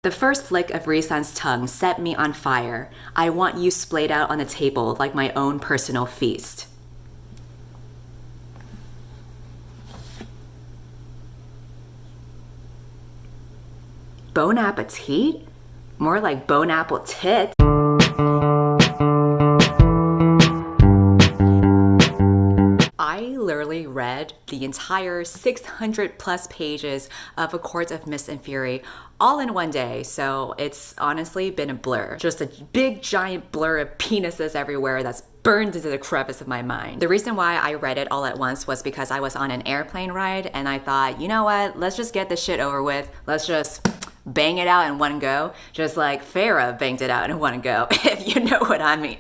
The first flick of Risan's tongue set me on fire. I want you splayed out on the table like my own personal feast. Bon appetit? More like bon apple tit. I literally read the entire 600 plus pages of A Court of Mist and Fury all in one day, so it's honestly been a blur. Just a big giant blur of penises everywhere that's burned into the crevice of my mind. The reason why I read it all at once was because I was on an airplane ride and I thought, you know what, let's just get this shit over with. Let's just bang it out in one go, just like Farrah banged it out in one go, if you know what I mean.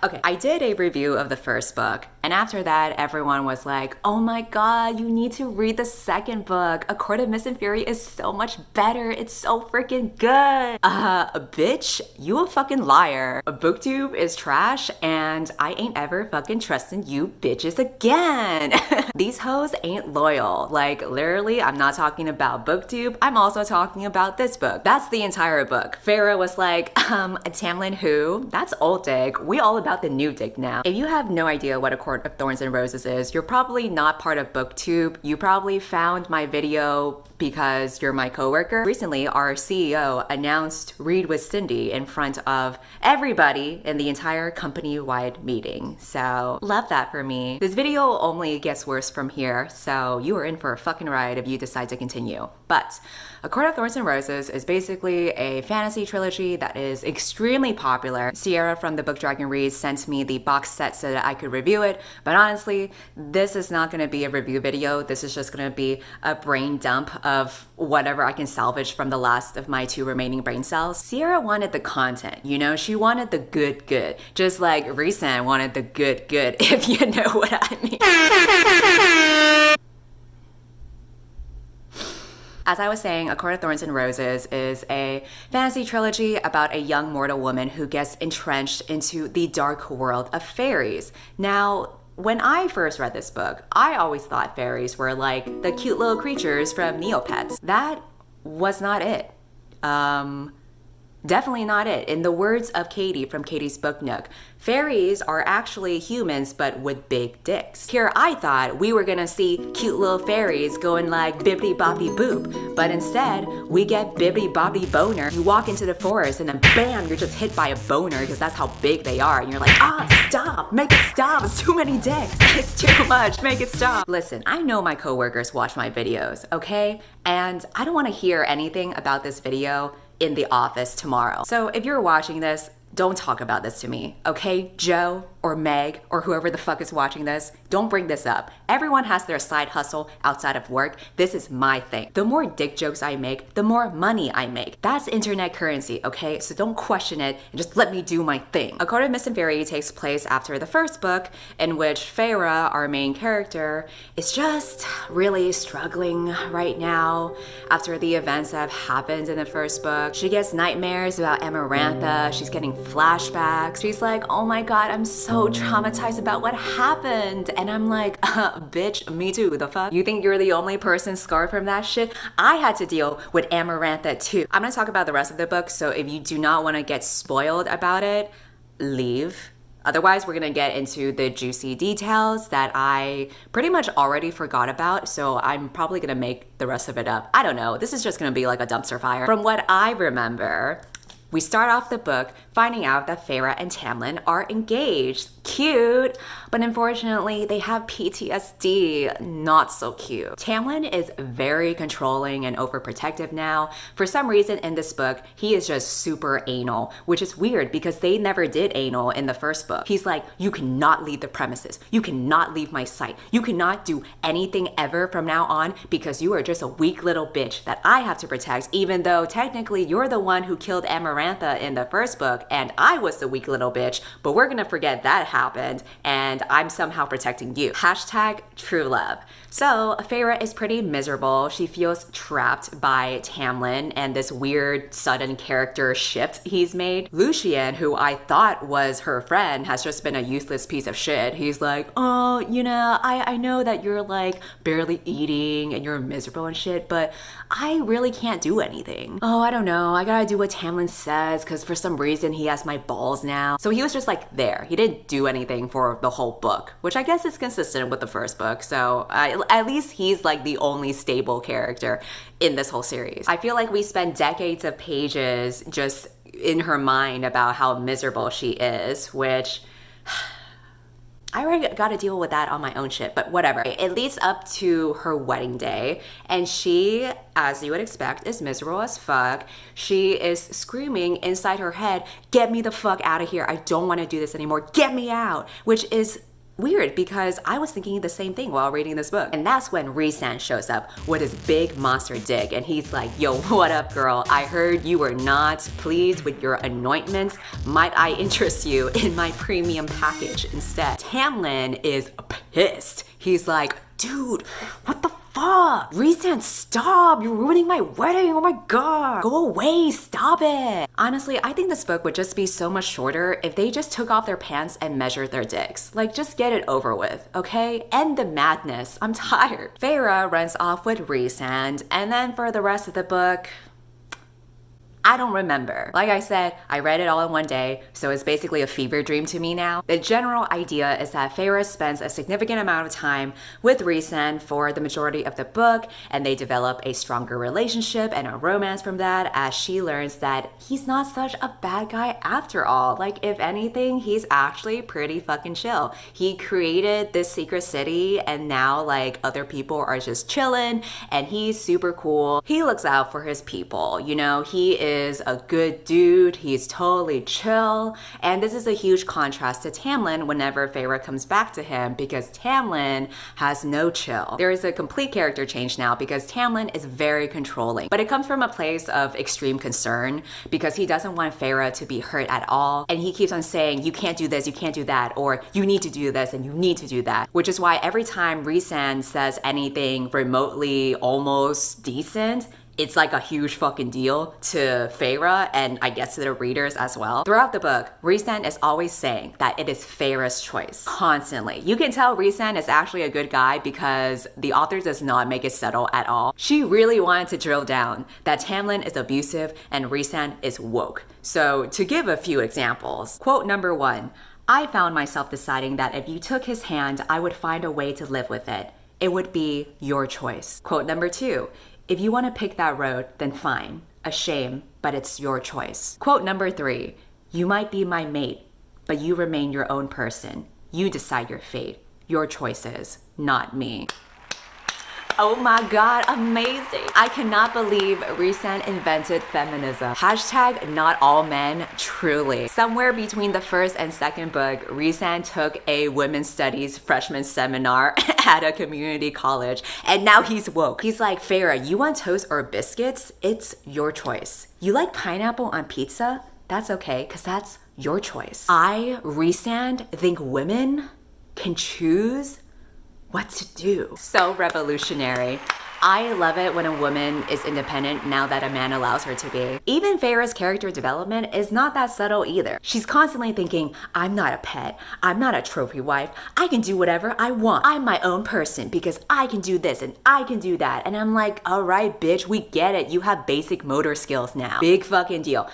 Okay, I did a review of the first book, and after that, everyone was like, oh my god, you need to read the second book. A Court of Mist and Fury is so much better. It's so freaking good. Bitch, you a fucking liar. BookTube is trash, and I ain't ever fucking trusting you bitches again. These hoes ain't loyal. Like, literally, I'm not talking about BookTube. I'm also talking about this book. That's the entire book. Farrah was like, Tamlin who? That's old dick. We all about the new dick now. If you have no idea what A Court of Thorns and Roses is, you're probably not part of BookTube. You probably found my video because you're my coworker. Recently, our CEO announced Read with Cindy in front of everybody in the entire company-wide meeting. So, love that for me. This video only gets worse from here, so you are in for a fucking ride if you decide to continue. But A Court of Thorns and Roses is basically a fantasy trilogy that is extremely popular. Sierra from the Book Dragon Reads sent me the box set so that I could review it, but honestly, this is not gonna be a review video. This is just gonna be a brain dump of whatever I can salvage from the last of my 2 remaining brain cells. Sierra wanted the content, you know? She wanted the good, just like Rhysand wanted the good, if you know what I mean. As I was saying, A Court of Thorns and Roses is a fantasy trilogy about a young mortal woman who gets entrenched into the dark world of fairies. Now, when I first read this book, I always thought fairies were like the cute little creatures from Neopets. That was not it. Definitely not it. In the words of Katie from Katie's Book Nook, fairies are actually humans but with big dicks. Here I thought we were gonna see cute little fairies going like bibbidi boppity boop, but instead we get bibbidi boppity boner. You walk into the forest and then bam, you're just hit by a boner because that's how big they are, and you're like, stop, make it stop, it's too many dicks, it's too much, make it stop. Listen, I know my coworkers watch my videos, okay? And I don't wanna hear anything about this video in the office tomorrow. So if you're watching this, don't talk about this to me, okay? Joe or Meg or whoever the fuck is watching this, don't bring this up. Everyone has their side hustle outside of work. This is my thing. The more dick jokes I make, the more money I make. That's internet currency, okay? So don't question it and just let me do my thing. A Court of Mist and Fury takes place after the first book, in which Farrah, our main character, is just really struggling right now after the events that have happened in the first book. She gets nightmares about Amarantha. She's getting flashbacks. She's like, oh my god, I'm so traumatized about what happened. And I'm like, bitch, me too, the fuck? You think you're the only person scarred from that shit? I had to deal with Amarantha too. I'm gonna talk about the rest of the book, so if you do not want to get spoiled about it, leave. Otherwise, we're gonna get into the juicy details that I pretty much already forgot about, so I'm probably gonna make the rest of it up. I don't know, this is just gonna be like a dumpster fire. From what I remember, we start off the book finding out that Farrah and Tamlin are engaged. Cute, but unfortunately they have PTSD. Not so cute. Tamlin is very controlling and overprotective now. For some reason in this book, he is just super anal, which is weird because they never did anal in the first book. He's like, you cannot leave the premises. You cannot leave my sight. You cannot do anything ever from now on because you are just a weak little bitch that I have to protect, even though technically you're the one who killed Amarantha in the first book and I was the weak little bitch, but we're gonna forget that happened and I'm somehow protecting you. Hashtag true love. So Feyre is pretty miserable. She feels trapped by Tamlin and this weird sudden character shift he's made. Lucien, who I thought was her friend, has just been a useless piece of shit. He's like, oh, you know, I know that you're like barely eating and you're miserable and shit, but I really can't do anything. Oh, I don't know. I gotta do what Tamlin says because for some reason he has my balls now. So he was just like there. He didn't do anything for the whole book, which I guess is consistent with the first book. So at least he's like the only stable character in this whole series. I feel like we spend decades of pages just in her mind about how miserable she is, which I already got to deal with that on my own shit, but whatever. It leads up to her wedding day, and she, as you would expect, is miserable as fuck. She is screaming inside her head, get me the fuck out of here. I don't want to do this anymore. Get me out, which is weird because I was thinking the same thing while reading this book. And that's when Rhysand shows up with his big monster dick and he's like, yo, what up, girl? I heard you were not pleased with your anointments. Might I interest you in my premium package instead? Tamlin is pissed. He's like, dude, what the fuck? Rhysand, stop! You're ruining my wedding! Oh my god! Go away! Stop it! Honestly, I think this book would just be so much shorter if they just took off their pants and measured their dicks. Like, just get it over with, okay? End the madness. I'm tired. Feyre runs off with Rhysand, and then for the rest of the book, I don't remember. Like I said, I read it all in one day, so it's basically a fever dream to me now. The general idea is that Feyre spends a significant amount of time with Rhysand for the majority of the book, and they develop a stronger relationship and a romance from that as she learns that he's not such a bad guy after all. Like, if anything, he's actually pretty fucking chill. He created this secret city, and now, like, other people are just chilling, and he's super cool. He looks out for his people, you know? He is a good dude. He's totally chill. And this is a huge contrast to Tamlin whenever Feyre comes back to him because Tamlin has no chill. There is a complete character change now because Tamlin is very controlling, but it comes from a place of extreme concern because he doesn't want Feyre to be hurt at all. And he keeps on saying, you can't do this, you can't do that, or you need to do this and you need to do that, which is why every time Rhysand says anything remotely almost decent, it's like a huge fucking deal to Feyre and I guess to the readers as well. Throughout the book, Rhysand is always saying that it is Feyre's choice. Constantly. You can tell Rhysand is actually a good guy because the author does not make it subtle at all. She really wanted to drill down that Tamlin is abusive and Rhysand is woke. So to give a few examples, quote number 1, I found myself deciding that if you took his hand, I would find a way to live with it. It would be your choice. Quote number 2, if you want to pick that road, then fine. A shame, but it's your choice. Quote number 3, you might be my mate, but you remain your own person. You decide your fate. Your choices, not me. Oh my god, amazing. I cannot believe Rhysand invented feminism. Hashtag not all men, truly. Somewhere between the first and second book, Rhysand took a women's studies freshman seminar at a community college, and now he's woke. He's like, Feyre, you want toast or biscuits? It's your choice. You like pineapple on pizza? That's okay, because that's your choice. I, Rhysand, think women can choose what to do. So revolutionary. I love it when a woman is independent now that a man allows her to be. Even Feyre's character development is not that subtle either. She's constantly thinking, I'm not a pet, I'm not a trophy wife, I can do whatever I want. I'm my own person because I can do this and I can do that. And I'm like, all right, bitch, we get it. You have basic motor skills now. Big fucking deal.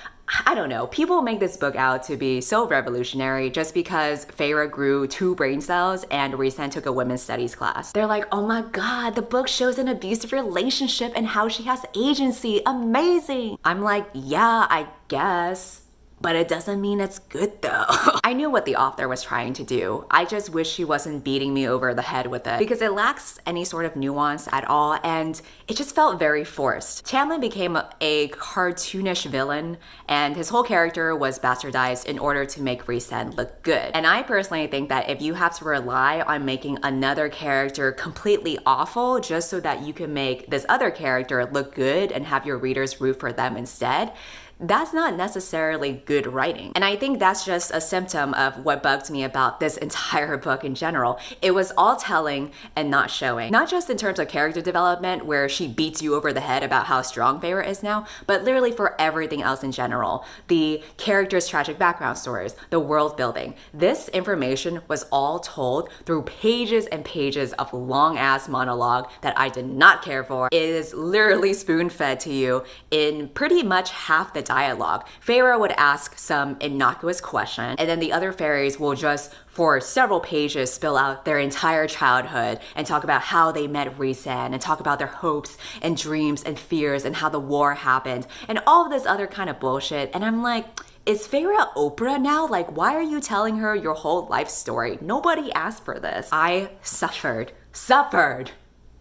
I don't know, people make this book out to be so revolutionary just because Feyre grew 2 brain cells and Rhysand took a women's studies class. They're like, oh my god, the book shows an abusive relationship and how she has agency. Amazing. I'm like, yeah, I guess. But it doesn't mean it's good though. I knew what the author was trying to do. I just wish she wasn't beating me over the head with it because it lacks any sort of nuance at all and it just felt very forced. Tamlin became a cartoonish villain and his whole character was bastardized in order to make Rhysand look good. And I personally think that if you have to rely on making another character completely awful just so that you can make this other character look good and have your readers root for them instead, that's not necessarily good writing. And I think that's just a symptom of what bugged me about this entire book in general. It was all telling and not showing. Not just in terms of character development, where she beats you over the head about how strong Feyre is now, but literally for everything else in general. The characters' tragic background stories, the world building. This information was all told through pages and pages of long-ass monologue that I did not care for. It is literally spoon-fed to you in pretty much half the dialogue. Feyre would ask some innocuous question, and then the other fairies will just, for several pages, spill out their entire childhood and talk about how they met Rhysand and talk about their hopes and dreams and fears and how the war happened and all of this other kind of bullshit. And I'm like, is Feyre Oprah now? Like, why are you telling her your whole life story? Nobody asked for this. I suffered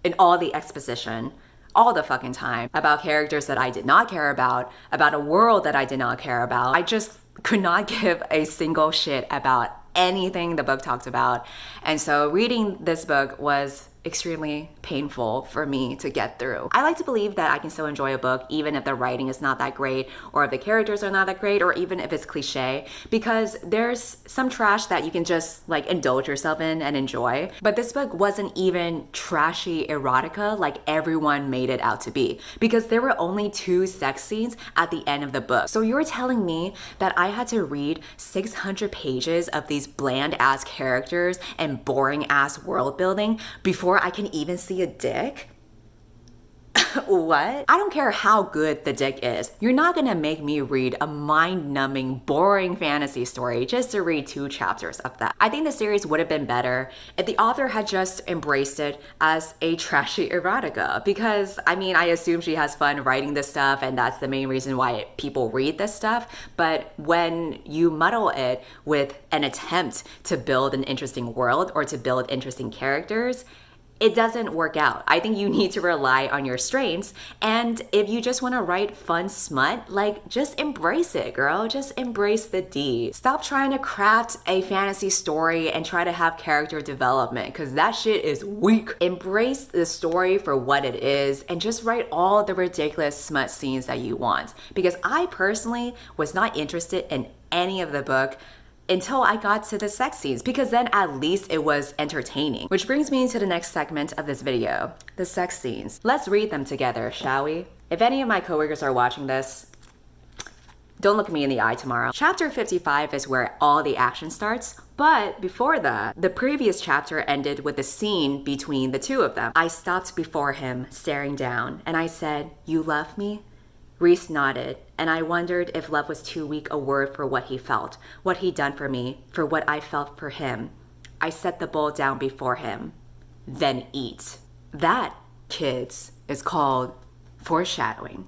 in all the exposition all the fucking time about characters that I did not care about a world that I did not care about. I just could not give a single shit about anything the book talked about. And so reading this book was extremely painful for me to get through. I like to believe that I can still enjoy a book even if the writing is not that great, or if the characters are not that great, or even if it's cliche, because there's some trash that you can just like indulge yourself in and enjoy. But this book wasn't even trashy erotica like everyone made it out to be, because there were only 2 sex scenes at the end of the book. So you're telling me that I had to read 600 pages of these bland ass characters and boring ass world building before I can even see a dick? What? I don't care how good the dick is. You're not gonna make me read a mind-numbing, boring fantasy story just to read 2 chapters of that. I think the series would have been better if the author had just embraced it as a trashy erotica, because I mean, I assume she has fun writing this stuff and that's the main reason why people read this stuff. But when you muddle it with an attempt to build an interesting world or to build interesting characters, it doesn't work out. I think you need to rely on your strengths, and if you just want to write fun smut, like, just embrace it, girl. Just embrace the D. Stop trying to craft a fantasy story and try to have character development, because that shit is weak. Embrace the story for what it is and just write all the ridiculous smut scenes that you want, because I personally was not interested in any of the book until I got to the sex scenes, because then at least it was entertaining. Which brings me to the next segment of this video, the sex scenes. Let's read them together, shall we? If any of my coworkers are watching this, don't look me in the eye tomorrow. Chapter 55 is where all the action starts, but before that, the previous chapter ended with a scene between the 2 of them. I stopped before him, staring down, and I said, "You love me?" Rhys nodded, and I wondered if love was too weak a word for what he felt, what he'd done for me, for what I felt for him. I set the bowl down before him. Then eat. That, kids, is called foreshadowing,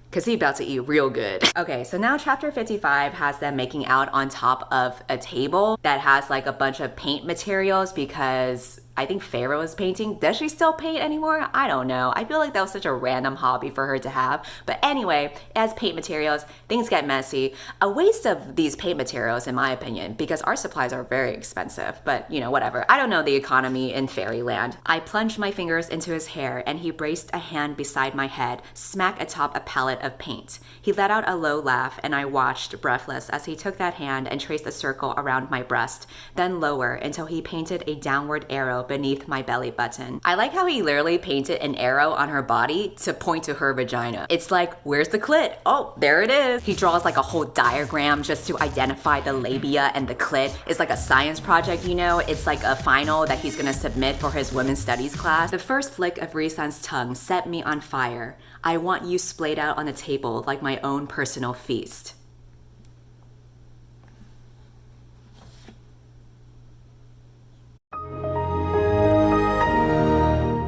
because he's about to eat real good. Okay, so now chapter 55 has them making out on top of a table that has like a bunch of paint materials, because I think Feyre was painting. Does she still paint anymore? I don't know. I feel like that was such a random hobby for her to have. But anyway, as paint materials, things get messy. A waste of these paint materials, in my opinion, because art supplies are very expensive. But, you know, whatever. I don't know the economy in fairyland. I plunged my fingers into his hair, and he braced a hand beside my head, smack atop a palette of paint. He let out a low laugh, and I watched, breathless, as he took that hand and traced a circle around my breast, then lower until he painted a downward arrow beneath my belly button. I like how he literally painted an arrow on her body to point to her vagina. It's like, where's the clit? Oh, there it is. He draws like a whole diagram just to identify the labia and the clit. It's like a science project, you know? It's like a final that he's gonna submit for his women's studies class. The first flick of Rhysand's tongue set me on fire. I want you splayed out on the table like my own personal feast.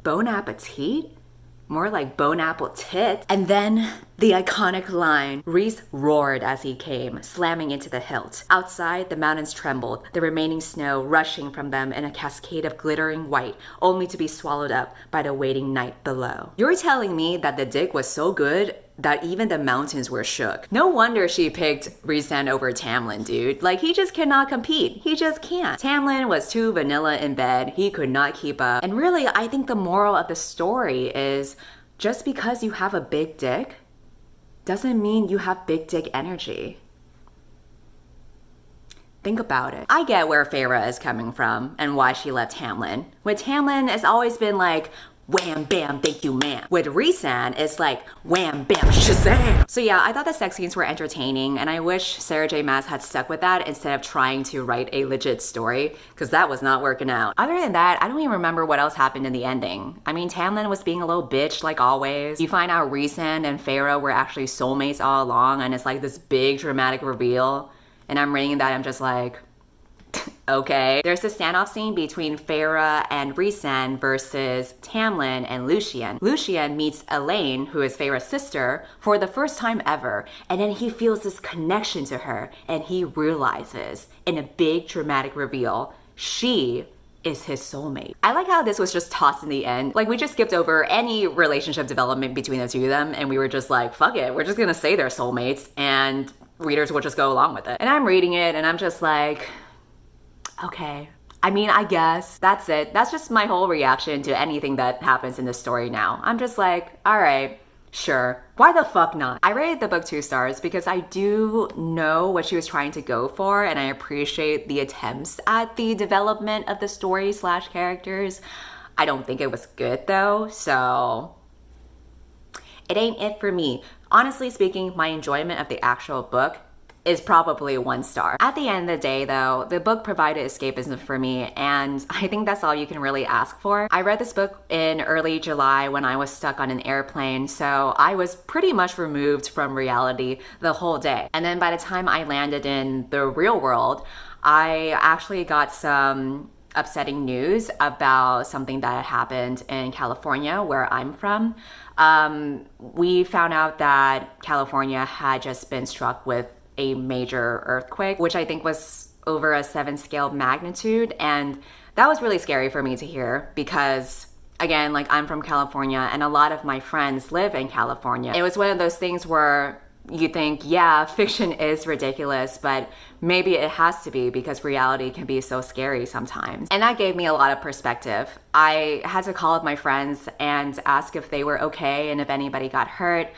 Bon appetit? More like bone apple tit. And then the iconic line. Rhys roared as he came, slamming into the hilt. Outside, the mountains trembled, the remaining snow rushing from them in a cascade of glittering white, only to be swallowed up by the waiting night below. You're telling me that the dick was so good that even the mountains were shook. No wonder she picked Rhysand over Tamlin, dude. Like, he just cannot compete. He just can't. Tamlin was too vanilla in bed. He could not keep up. And really, I think the moral of the story is, just because you have a big dick doesn't mean you have big dick energy. Think about it. I get where Farrah is coming from and why she left Tamlin. With Tamlin, it's always been like, wham, bam, thank you, ma'am. With Rhysand, it's like, wham, bam, shazam. So yeah, I thought the sex scenes were entertaining, and I wish Sarah J. Maas had stuck with that instead of trying to write a legit story, because that was not working out. Other than that, I don't even remember what else happened in the ending. I mean, Tamlin was being a little bitch like always. You find out Rhysand and Farrah were actually soulmates all along, and it's like this big dramatic reveal. And I'm reading that, I'm just like, okay. There's a standoff scene between Farrah and Rhysand versus Tamlin and Lucien. Lucien meets Elaine, who is Farrah's sister, for the first time ever. And then he feels this connection to her, and he realizes in a big dramatic reveal, she is his soulmate. I like how this was just tossed in the end. Like, we just skipped over any relationship development between the two of them, and we were just like, fuck it, we're just gonna say they're soulmates, and readers will just go along with it. And I'm reading it, and I'm just like, okay. I mean, I guess that's it. That's just my whole reaction to anything that happens in this story now. I'm just like, all right, sure. Why the fuck not? I rated the book 2 stars because I do know what she was trying to go for, and I appreciate the attempts at the development of the story / characters. I don't think it was good though, so it ain't it for me. Honestly speaking, my enjoyment of the actual book is probably 1 star. At the end of the day though, the book provided escapism for me, and I think that's all you can really ask for. I read this book in early July when I was stuck on an airplane, so I was pretty much removed from reality the whole day. And then by the time I landed in the real world, I actually got some upsetting news about something that had happened in California, where I'm from. We found out that California had just been struck with a major earthquake, which I think was over a 7 scale magnitude. And that was really scary for me to hear because, again, like, I'm from California and a lot of my friends live in California. It was one of those things where you think, yeah, fiction is ridiculous, but maybe it has to be because reality can be so scary sometimes. And that gave me a lot of perspective. I had to call up my friends and ask if they were okay and if anybody got hurt.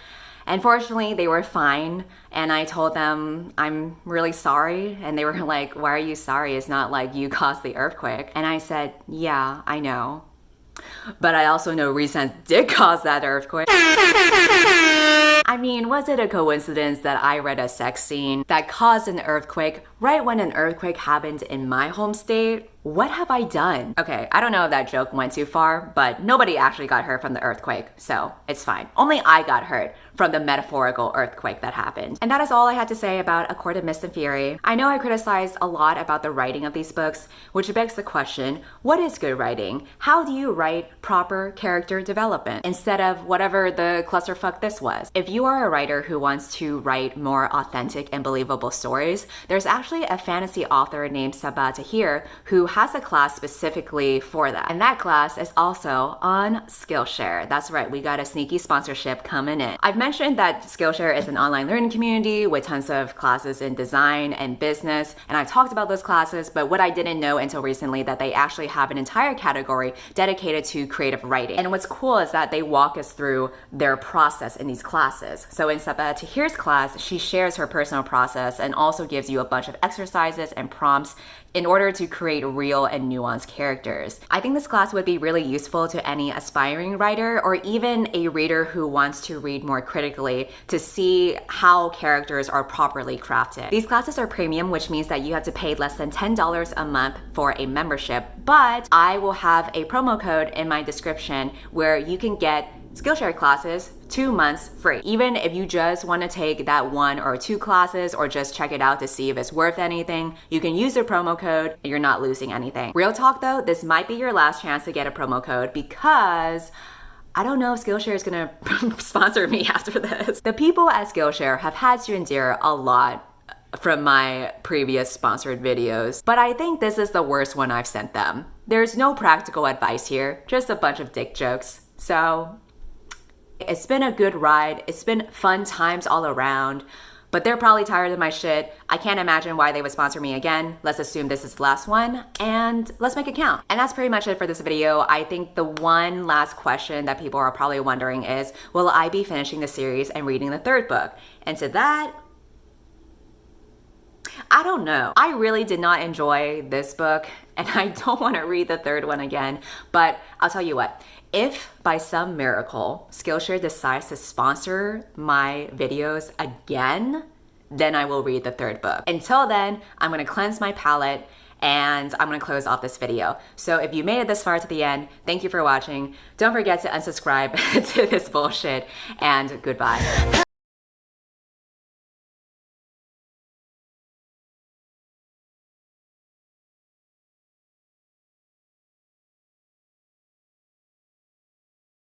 And fortunately, they were fine. And I told them, I'm really sorry. And they were like, why are you sorry? It's not like you caused the earthquake. And I said, yeah, I know. But I also know Rhysand did cause that earthquake. I mean, was it a coincidence that I read a sex scene that caused an earthquake right when an earthquake happened in my home state? What have I done? Okay, I don't know if that joke went too far, but nobody actually got hurt from the earthquake, so it's fine. Only I got hurt from the metaphorical earthquake that happened. And that is all I had to say about A Court of Mist and Fury. I know I criticized a lot about the writing of these books, which begs the question, what is good writing? How do you write proper character development instead of whatever the clusterfuck this was? If you are a writer who wants to write more authentic and believable stories, there's actually a fantasy author named Sabaa Tahir who has a class specifically for that. And that class is also on Skillshare. That's right, we got a sneaky sponsorship coming in. I've mentioned that Skillshare is an online learning community with tons of classes in design and business, and I've talked about those classes, but what I didn't know until recently that they actually have an entire category dedicated to creative writing. And what's cool is that they walk us through their process in these classes. So in Sabaa Tahir's class, she shares her personal process and also gives you a bunch of exercises and prompts in order to create real and nuanced characters. I think this class would be really useful to any aspiring writer or even a reader who wants to read more critically to see how characters are properly crafted. These classes are premium, which means that you have to pay less than $10 a month for a membership, but I will have a promo code in my description where you can get Skillshare classes 2 months free. Even if you just want to take that 1 or 2 classes or just check it out to see if it's worth anything, you can use the promo code and you're not losing anything. Real talk though, this might be your last chance to get a promo code because I don't know if Skillshare is gonna sponsor me after this. The people at Skillshare have had to endure a lot from my previous sponsored videos, but I think this is the worst one I've sent them. There's no practical advice here, just a bunch of dick jokes. So it's been a good ride. It's been fun times all around, but they're probably tired of my shit. I can't imagine why they would sponsor me again. Let's assume this is the last one, and let's make it count. And that's pretty much it for this video. I think the one last question that people are probably wondering is, will I be finishing the series and reading the third book? And to that, I don't know. I really did not enjoy this book, and I don't want to read the third one again, but I'll tell you what. If by some miracle Skillshare decides to sponsor my videos again, then I will read the third book. Until then, I'm gonna cleanse my palate and I'm gonna close off this video. So if you made it this far to the end, thank you for watching. Don't forget to unsubscribe to this bullshit, and goodbye.